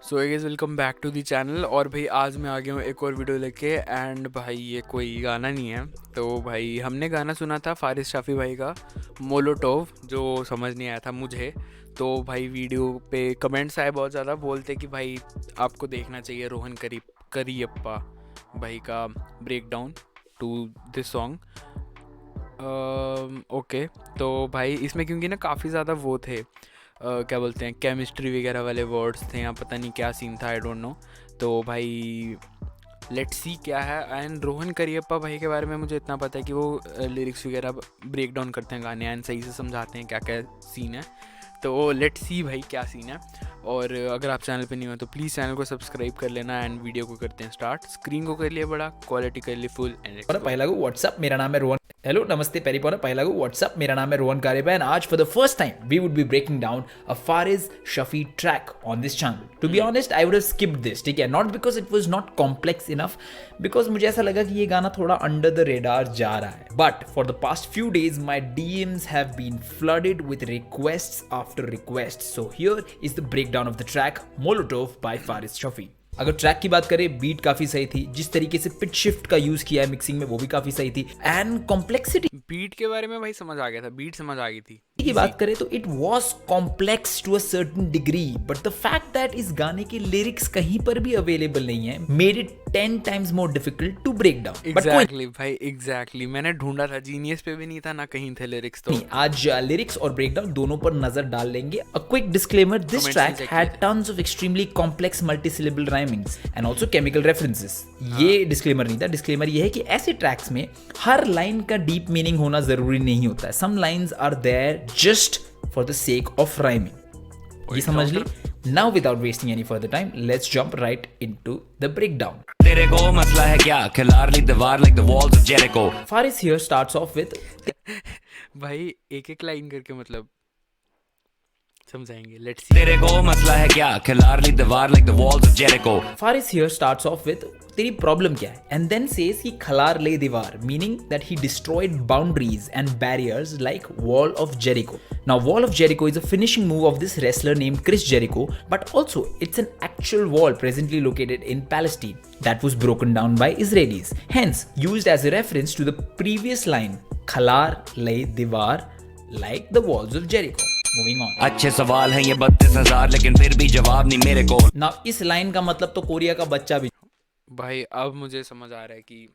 So guys welcome back to the channel. और भाई आज मैं आ गया हूँ एक और वीडियो लेके। एंड भाई ये कोई गाना नहीं है, तो भाई हमने गाना सुना था फारिस शाफी भाई का मोलोटोव, जो समझ नहीं आया था मुझे। तो भाई वीडियो पे कमेंट्स आए बहुत ज़्यादा, बोलते कि भाई आपको देखना चाहिए रोहन करियप्पा भाई का break down to this song. Okay, तो भाई इसमें क्योंकि ना काफ़ी ज़्यादा वो थे, क्या बोलते हैं, केमिस्ट्री वगैरह वाले वर्ड्स थे, या पता नहीं क्या सीन था, आई डोंट नो। तो भाई लेट्स सी क्या है। एंड रोहन करियप्पा भाई के बारे में मुझे इतना पता है कि वो लिरिक्स वगैरह ब्रेक डाउन करते हैं गाने एंड सही से समझाते हैं क्या क्या सीन है। तो लेट्स सी भाई क्या सीन है। और अगर आप चैनल पे नहीं हो तो प्लीज़ चैनल को सब्सक्राइब कर लेना। एंड वीडियो को करते हैं स्टार्ट। स्क्रीन को कर लिए बड़ा, क्वालिटी कर लिए फुल एंड पहला को व्हाट्सअप, मेरा नाम है रोहन। हेलो नमस्ते पेरीपोना, पहला को व्हाट्सअप, मेरा नाम है रोहन कारियप्पा एंड आज for the first time we would be breaking down a Faris Shafi track on this channel. To be honest I would have skipped this, ठीक है, not because it was not complex enough, because मुझे ऐसा लगा कि ये गाना थोड़ा under the radar जा रहा है। But for the past few days my DMs have been flooded with requests after request, so here is the break down of the track Molotov by Faris Shafi. अगर track की बात करें, beat काफी सही थी, जिस तरीके से पिच शिफ्ट का यूज किया है मिक्सिंग में वो भी काफी सही थी, एंड कॉम्प्लेक्सिटी बीट के बारे में भाई समझ आ गया था, बीट समझ आ गई थी की बात करें तो it was complex to a certain degree, but the fact that इस गाने के लिरिक्स कहीं पर भी अवेलेबल नहीं है made it 10 times more difficult to break down. Exactly भाई, एग्जैक्टली मैंने ढूंढा था, जीनियस पे भी नहीं था ना कहीं थे लिरिक्स। तो आज लिरिक्स और ब्रेकडाउन दोनों पर नजर डाल लेंगे। A quick disclaimer, this track had tons of extremely complex multisyllable rhymings and also chemical references. ये डिस्क्लेमर नहीं था, डिस्क्लेमर ये है कि ऐसे ट्रैक्स में हर लाइन का डीप मीनिंग होना जरूरी नहीं होता है। Some lines are there just for the sake of rhyming. ये समझ ली। Now without wasting any further time, let's jump right into the breakdown. तेरे को मसला है क्या? खिलार ली दीवार like the walls of Jericho. Faris here starts off with भाई एक एक लाइन करके मतलब समझाएंगे, लेट्स सी। तेरे को मसला है क्या? खिलार ली दीवार like the walls of Jericho. Faris here starts off with तेरी प्रॉब्लम क्या है, and then says कि खलार ले दीवार, meaning that he destroyed boundaries and barriers like wall of Jericho. Now wall of Jericho is a finishing move of this wrestler named Chris Jericho, but also it's an actual wall presently located in Palestine that was broken down by Israelis, hence used as a reference to the previous line खलार ले दीवार like the walls of Jericho. Moving on. अच्छे सवाल हैं ये 32,000 लेकिन फिर भी जवाब नहीं मेरे को। Now इस लाइन का मतलब तो कोरिया का बच्चा भी। भाई अब मुझे समझ आ रहा है कि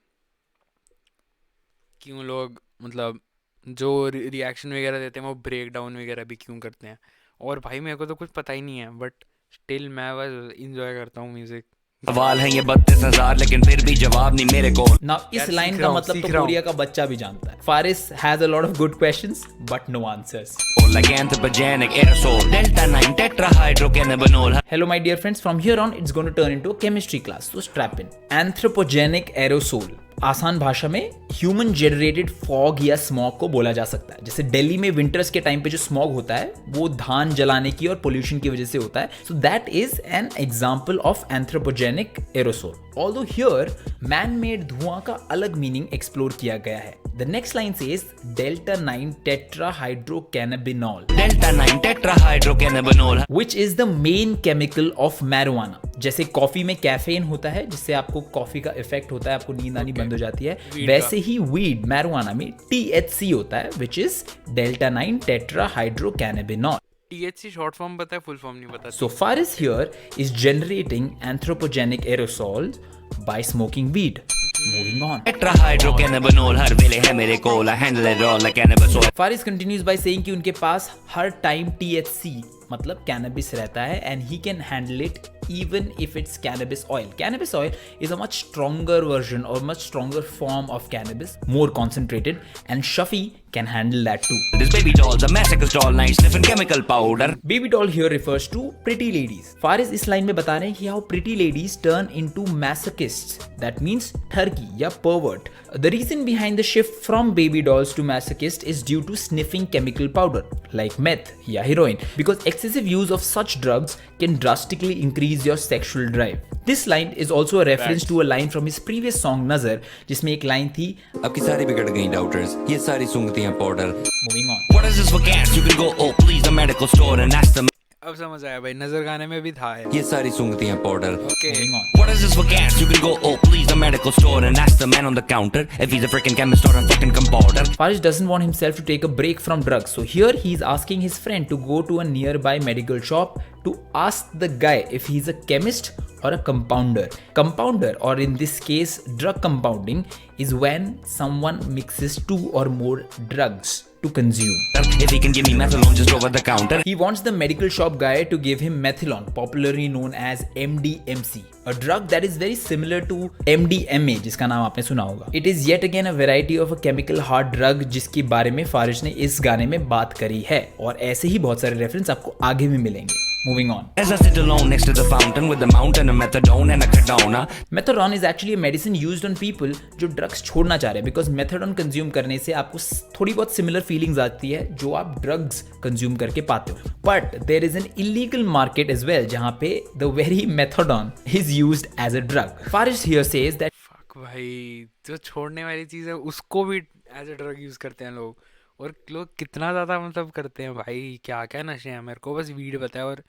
क्यों लोग मतलब जो रिएक्शन वगैरह देते हैं वो ब्रेक डाउन वगैरह भी क्यों करते हैं। और भाई मेरे को तो कुछ पता ही नहीं है, बट स्टिल मैं बस इंजॉय करता हूँ म्यूजिक। सवाल हैं ये 32,000 लेकिन फिर भी जवाब नहीं मेरे को। Now इस लाइन का मतलब तो कोरिया का बच्चा भी जानता है। Faris has a lot of good questions but no answers. Like anthropogenic aerosol, delta 9 tetrahydrocannabinol. Hello my dear friends, from here on it's going to turn into a chemistry class, so strap in. Anthropogenic aerosol आसान भाषा में human generated fog या smog को बोला जा सकता है। जैसे दिल्ली में विंटर्स के टाइम पे जो स्मॉग होता है वो धान जलाने की और पोल्यूशन की वजह से होता है, so that is an example of anthropogenic aerosol. Although here man made धुआं का अलग मीनिंग एक्सप्लोर किया गया है। The next line says delta 9 tetrahydrocannabinol, delta 9 tetrahydrocannabinol, which is the main chemical of marijuana. जैसे कॉफी में कैफेन होता है जिससे आपको कॉफी का इफेक्ट होता है, आपको नींद आनी बंद हो जाती है, वैसे ही वीड मैरिजुआना में THC होता है which is delta 9 tetrahydrocannabinol. THC short form पता है, फुल फॉर्म नहीं पता। So Faris here is generating anthropogenic aerosols by smoking weed. Moving on. tetrahydrocannabinol हर वेले है मेरे को, I handle it all like cannabis oil. Faris continues by saying कि उनके पास हर टाइम THC मतलब कैनबिस रहता है and he can handle it even if it's cannabis oil. Cannabis oil is a much stronger version or much stronger form of cannabis, more concentrated, and Shafi can handle that too. This baby doll's a masochist all night sniffing chemical powder. Baby doll here refers to pretty ladies. Faris इस line में बता रहे हैं कि how pretty ladies turn into masochists. That means ठरकी या pervert. The reason behind the shift from baby dolls to masochist is due to sniffing chemical powder like meth या heroin, because excessive use of such drugs can drastically increase your sexual drive. This line is also a reference to a line from his previous song Nazar, जिसमें एक line थी अब की सारी बिगड़ गई daughters, ये सारी सूंघती हैं powder. Moving on. What is this for gas? You can go, oh please, the medical store and ask them. अब समझ आया भाई, नजर गाने में भी था है। ये सारी सूंघती हैं powder. Okay Moving on. What is this for gas? You can go, oh please, the medical store and ask the man on the counter if he's a freaking chemist or a fucking compounder. Faris doesn't want himself to take a break from drugs, so here he's asking his friend to go to a nearby medical shop to ask the guy if he's a chemist or a compounder. Compounder, or in this case drug compounding, is when someone mixes two or more drugs to consume. If he can give me methadone just over the counter. He wants the medical shop guy to give him methadone, popularly known as MDMC, a drug that is very similar to MDMA, जिसका नाम आपने सुना होगा. It is yet again a variety of a chemical hard drug जिसके बारे में फारिश ने इस गाने में बात करी है, और ऐसे ही बहुत सारे रेफरेंस आपको आगे भी मिलेंगे. Moving on. As I sit alone next to the fountain with a mountain of methadone and a cadona. Methadone is actually a medicine used on people जो ड्रग्स छोड़ना चाह रहे हैं, बिकॉज मेथाडोन कंज्यूम करने से आपको थोड़ी बहुत सिमिलर फीलिंग्स आती है जो आप ड्रग्स कंज्यूम करके पाते हो. But there is an illegal market as well जहां पे the very methadone is used as a drug. Faris here says that fuck भाई, जो छोड़ने वाली चीज़ है उसको भी एज अ ड्रग यूज़ करते हैं लोग, और लोग कितना ज़्यादा मतलब करते हैं भाई, क्या क्या नशे हैं, मेरे को बस वीड पता है और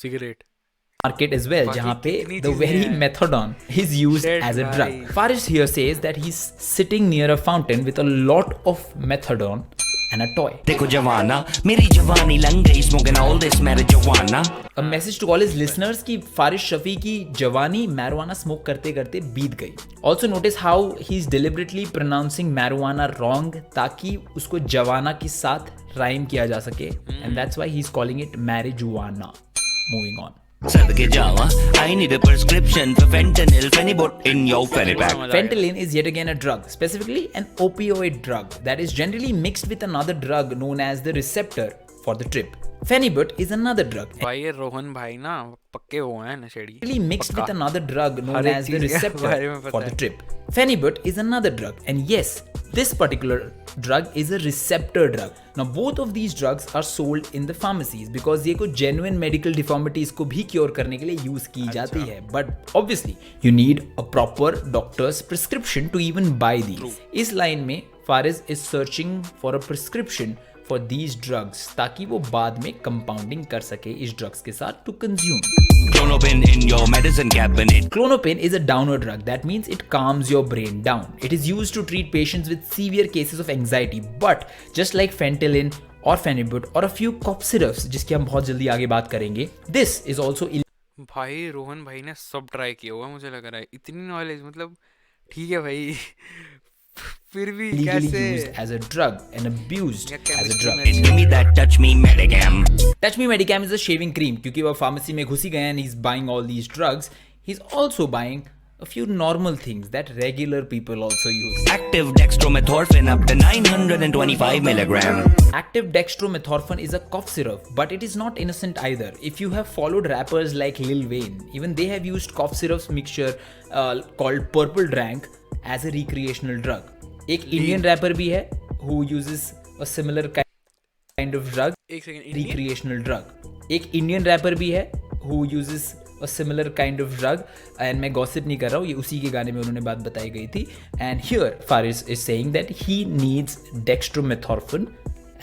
सिगरेट. market as well बाकी जहां पे कितनी the very चीजें हैं. methadone is used Shit, as a भाई. drug. Faris here says that he's sitting near a fountain with a lot of methadone and a toy. देखो जवाना, मेरी जवानी लंग गई smoking all this marijuana. A message to all his listeners कि फारिस शफी की जवानी marijuana smoke करते करते बीत गई. Also notice how he's deliberately pronouncing marijuana wrong ताकि उसको जवाना के साथ राइम किया जा सके, and that's why he's calling it marijuana. Moving on. सदके जावा, I need a prescription for fentanyl, Phenibut in your fanny pack. Fentanyl is yet again a drug, specifically an opioid drug that is generally mixed with another drug known as the receptor for the trip. Phenibut is another drug. भाई ये रोहन भाई ना पक्के वो हैं नशेड़ी. Really mixed with पक्का. another drug known हर एक as the चीज़ के बारे में receptor पता for है. the trip. Phenibut is another drug, and yes, this particular drug is a receptor drug. Now both of these drugs are sold in the pharmacies because ये कुछ genuine medical deformities को भी cure करने के लिए use की जाती है. But obviously you need a proper doctor's prescription to even buy these. इस line में Faris is searching for a prescription for these drugs ताकि वो बाद में compounding कर सके इस drugs के साथ to consume. Clonopin in your medicine cabinet. Clonopin is a downer drug. That means it calms your brain down. It is used to treat patients with severe cases of anxiety. But just like Fentanyl or Phenibut or a few cough syrups जिसकी हम बहुत जल्दी आगे बात करेंगे, this is also भाई रोहन भाई ने सब ट्राई किया हुआ, मुझे लग रहा है इतनी नॉलेज, मतलब ठीक है भाई. फिर भी illegally कैसे used as a drug and abused या as a chemistry drug. में Give me that touch me medicam. Touch Me Medicam is a shaving cream क्योंकि वो pharmacy में घुसी गए and he's buying all these drugs. He's also buying a few normal things that regular people also use. Active dextromethorphan up to 925 milligram. Active dextromethorphan is a cough syrup, but it is not innocent either. If you have followed rappers like Lil Wayne, even they have used cough syrups mixture called Purple Drank as a recreational drug. एक Indian rapper भी है who uses a similar kind of drug, एक second. recreational drug. एक Indian rapper भी है who uses a similar kind of drug, and मैं gossip नहीं कर रहा हूँ, ये उसी के गाने में उन्होंने बात बताई गई थी. And here Faris is saying that he needs dextromethorphan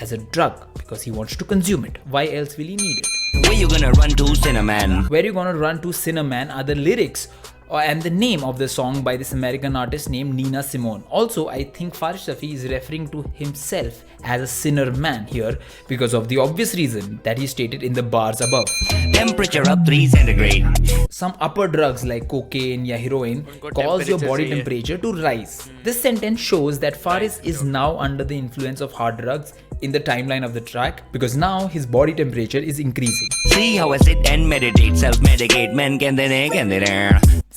as a drug because he wants to consume it. Why else will he need it? Where you gonna run to, Cinnamon? Where you gonna run to, Cinnamon are the lyrics and the name of the song by this American artist named Nina Simone. Also, I think Faris Shafi is referring to himself as a sinner man here because of the obvious reason that he stated in the bars above. Temperature up 3 centigrade. Some upper drugs like cocaine या heroin उनको cause your temperature body चाहिए. temperature to rise. This sentence shows that Faris is now under the influence of hard drugs in the timeline of the track because now his body temperature is increasing. See how I sit and meditate, self-medicate, men can they.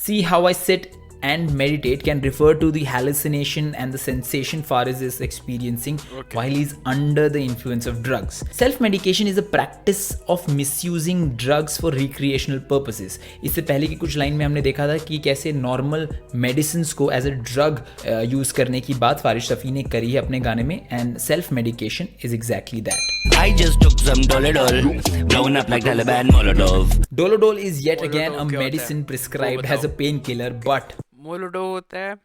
See how I sit and meditate can refer to the hallucination and the sensation Faris is experiencing while he's under the influence of drugs. Self-medication is a practice of misusing drugs for recreational purposes. इससे पहले की कुछ line में हमने देखा था कि कैसे नॉर्मल मेडिसिन्स को एज अ ड्रग यूज करने की बात फारिस शफी ने करी है अपने गाने में, and self medication is exactly that. I just took some Dolidol, blowing up like Taliban Molotov. Dolodol is yet Molotov again a क्या होता है? medicine prescribed वो as a painkiller, but Molotov होता है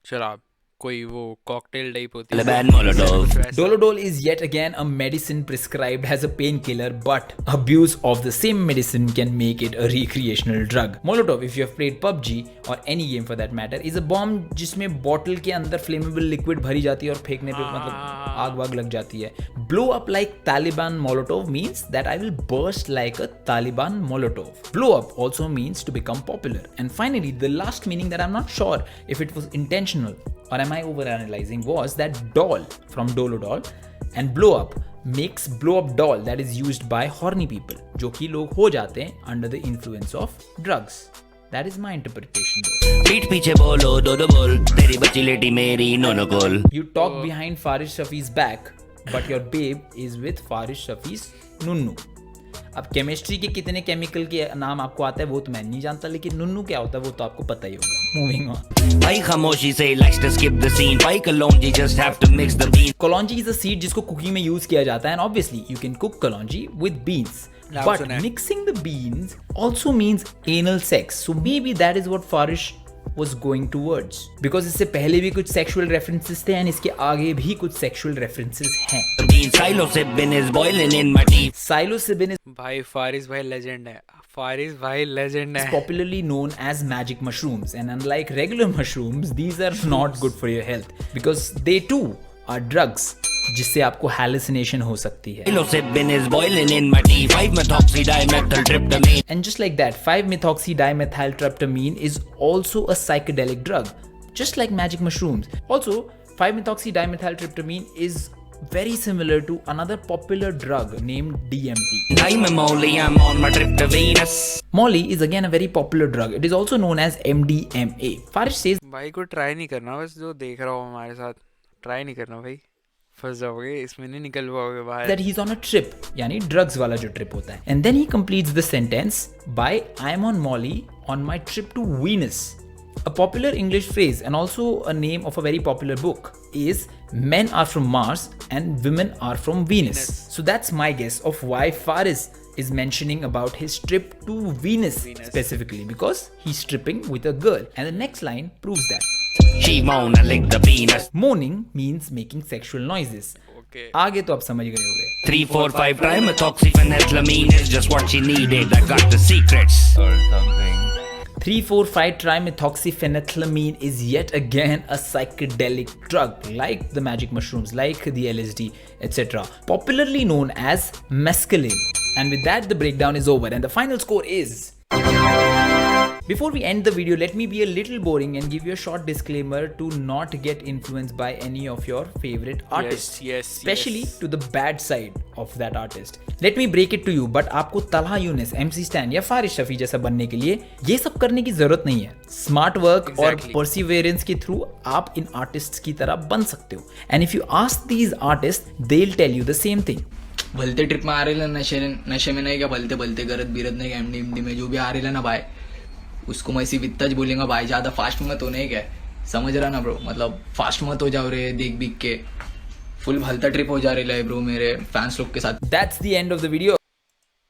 शराब, कोई वो कॉकटेल टाइप होती है Bad Molotov. कुछ वैसा। Dolodol is yet again a medicine prescribed as a painkiller, but abuse of the same medicine can make it a recreational drug. Molotov, if you have played PUBG or any game for that matter, is a bomb जिसमें bottle के अंदर flammable liquid भरी जाती है और फेंकने पे मतलब आग वाग लग जाती है. Blow up like Taliban Molotov means that I will burst like a Taliban Molotov. Blow up also means to become popular. And finally, the last meaning that I'm not sure if it was intentional or am I overanalyzing was that doll from Dolodol and blow up makes blow up doll that is used by horny people जो कि लोग हो जाते हैं under the influence of drugs. That is my interpretation though. पीठ पीछे बोलो दो दो बोल तेरी बच्ची लेटी मेरी नोनो कोल. You talk behind Faris Shafi's back but your babe is with Faris Shafi's nunnu. अब केमिस्ट्री के कितने केमिकल के नाम आपको आता है वो तो मैं नहीं जानता, लेकिन नुन्नू क्या होता है वो तो आपको पता ही होगा. Moving on. भाई खामोशी से likes to skip the scene. भाई कलौंजी just have to mix the bean. Kalonji is a seed जिसको कुकिंग में यूज किया जाता है, and obviously you can cook kalonji with beans. But mixing the beans also means anal sex. So maybe that is what Farish was going towards. Because इससे पहले भी कुछ sexual references थे and इसके आगे भी कुछ sexual references हैं. Silo sipping is boiling in my tea. Psilocybin is भाई फारिस भाई लेजेंड है, फारिस भाई लेजेंड है. popularly known as magic mushrooms, and unlike regular mushrooms, these are not good for your health because they too are drugs जिससे आपको hallucination हो सकती है. Silo sipping is boiling in my tea. 5-methoxydimethyltryptamine. And just like that, 5-methoxydimethyltryptamine is also a psychedelic drug, just like magic mushrooms. Also, 5-methoxydimethyltryptamine is very similar to another popular drug named DMT. I'm a Molly, I'm on my trip to Venus. Molly is again a very popular drug. It is also known as MDMA. Farish says भाई को try नहीं करना, बस जो देख रहा हो हमारे साथ ट्राई नहीं करना भाई, फंस जाओगे इसमें, नहीं निकल पाओगे बाहर. that he's on a trip, यानी drugs वाला जो trip होता है. And then he completes the sentence by I'm on Molly on my trip to Venus. A popular English phrase and also a name of a very popular book is Men are from Mars and women are from Venus. So that's my guess of why Faris is mentioning about his trip to Venus specifically, because he's tripping with a girl. And the next line proves that. She wanna lick the penis. Moaning means making sexual noises. Okay. आगे तो आप समझ गए होंगे. 3-4-5 trimethylphenethylamine is just what she needed. I got the secrets. Or something. 3,4-5-trimethylphenethylamine is yet again a psychedelic drug like the magic mushrooms, like the LSD, etc. Popularly known as mescaline. And with that, the breakdown is over and the final score is... Before we end the video, let me be a little boring and give you a short disclaimer to not get influenced by any of your favorite artists. Yes. Especially to the bad side of that artist. Let me break it to you, but आपको Talha Younis, MC Stan या फारिस शफी जैसा बनने के लिए ये सब करने की जरूरत नहीं है. स्मार्ट वर्क और परसिवेरेंस के थ्रू आप इन आर्टिस्ट्स की तरह बन सकते हो. And if you ask these artist, they will tell you the same thing. भलते ट्रिप में आ रहे नशे में नहीं क्या, भलते गरत बीरत नहीं क्या, एमडी में जो भी आ रहे ना भाई, उसको मैं इसी वित्ता बोलेंगे भाई, ज्यादा फास्ट मत हो नहीं क्या, समझ रहा ना ब्रो, मतलब फास्ट मत हो जाओ रे, देख बीख के फुल भलता ट्रिप हो जा रही है ब्रो मेरे फैंस लोग के साथ. That's the end of the video.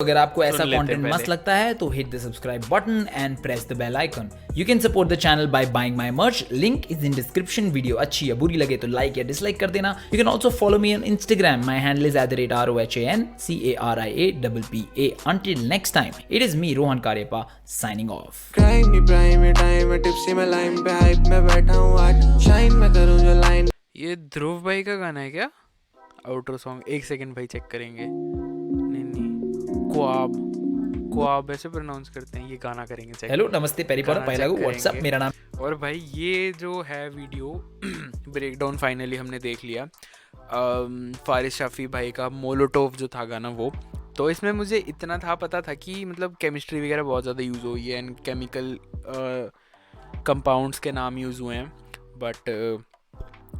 अगर आपको ऐसा कंटेंट मस्त लगता है तो hit the subscribe button and press the bell icon. You can support the channel by buying my merch. Link is in description. Video अच्छी या बुरी लगे तो लाइक या डिसलाइक कर देना. You can also follow me on Instagram. My handle is @ROHANCARIAPPA. Until next time, it is me Rohan Cariappa signing off. ये ध्रुव भाई का गाना है क्या? Outro song. एक सेकंड भाई, चेक करेंगे. नहीं क्वाब ऐसे प्रोनाउंस करते हैं. ये गाना करेंगे चेक. हेलो नमस्ते पेरीपोरा पहला को व्हाट्सअप, मेरा नाम. और भाई ये जो है वीडियो ब्रेकडाउन फाइनली हमने देख लिया. फारिस शाफी भाई का मोलोटोव जो था गाना वो, तो इसमें मुझे इतना था पता था कि मतलब केमिस्ट्री वगैरह बहुत ज़्यादा यूज़ हुई है एंड केमिकल कंपाउंड्स के नाम यूज़ हुए हैं. बट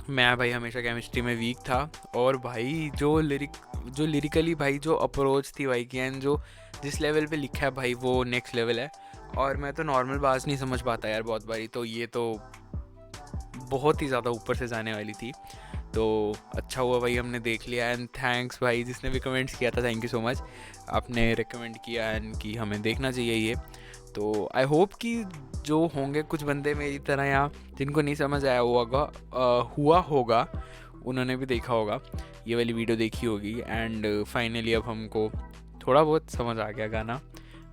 मैं भाई हमेशा केमिस्ट्री में वीक था. और भाई जो लिरिकली भाई जो अप्रोच थी भाई की, एंड जो जिस लेवल पे लिखा है भाई वो नेक्स्ट लेवल है. और मैं तो नॉर्मल बात नहीं समझ पाता यार बहुत बारी, तो ये तो बहुत ही ज़्यादा ऊपर से जाने वाली थी. तो अच्छा हुआ भाई हमने देख लिया। एंड थैंक्स भाई जिसने भी कमेंट्स किया था, थैंक यू सो मच, आपने रिकमेंड किया एंड कि हमें देखना चाहिए ये। तो आई होप कि जो होंगे कुछ बंदे मेरी तरह यहाँ जिनको नहीं समझ आया हुआ होगा उन्होंने भी देखा होगा, ये वाली वीडियो देखी होगी। एंड फाइनली अब हमको थोड़ा बहुत समझ आ गया गाना,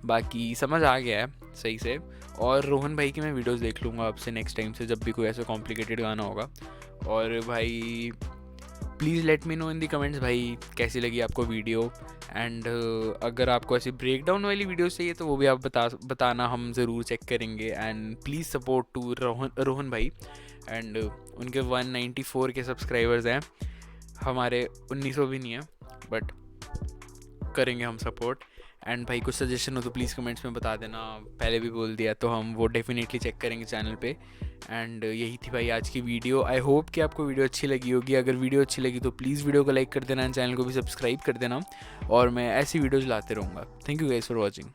बाकी समझ आ गया है सही से। और रोहन भाई की मैं वीडियोस देख लूँगा अब से नेक्स्ट टाइम से, जब भी कोई ऐसा कॉम्प्लिकेटेड गाना होगा। और भाई please let me know in the comments भाई कैसी लगी आपको वीडियो। एंड अगर आपको ऐसी ब्रेक डाउन वाली वीडियोस चाहिए तो वो भी आप बताना, हम ज़रूर चेक करेंगे। And please support to Rohan भाई। एंड उनके 194 के सब्सक्राइबर्स हैं, हमारे 1900 भी नहीं है, बट करेंगे हम सपोर्ट। एंड भाई कुछ सजेशन हो तो प्लीज़ कमेंट्स में बता देना, पहले भी बोल दिया तो हम वो डेफिनेटली चेक करेंगे चैनल पे। एंड यही थी भाई आज की वीडियो। आई होप कि आपको वीडियो अच्छी लगी होगी। अगर वीडियो अच्छी लगी तो प्लीज़ वीडियो को लाइक कर देना, चैनल को भी सब्सक्राइब कर देना, और मैं ऐसी वीडियोज़ लाते रहूँगा। Thank you guys for watching.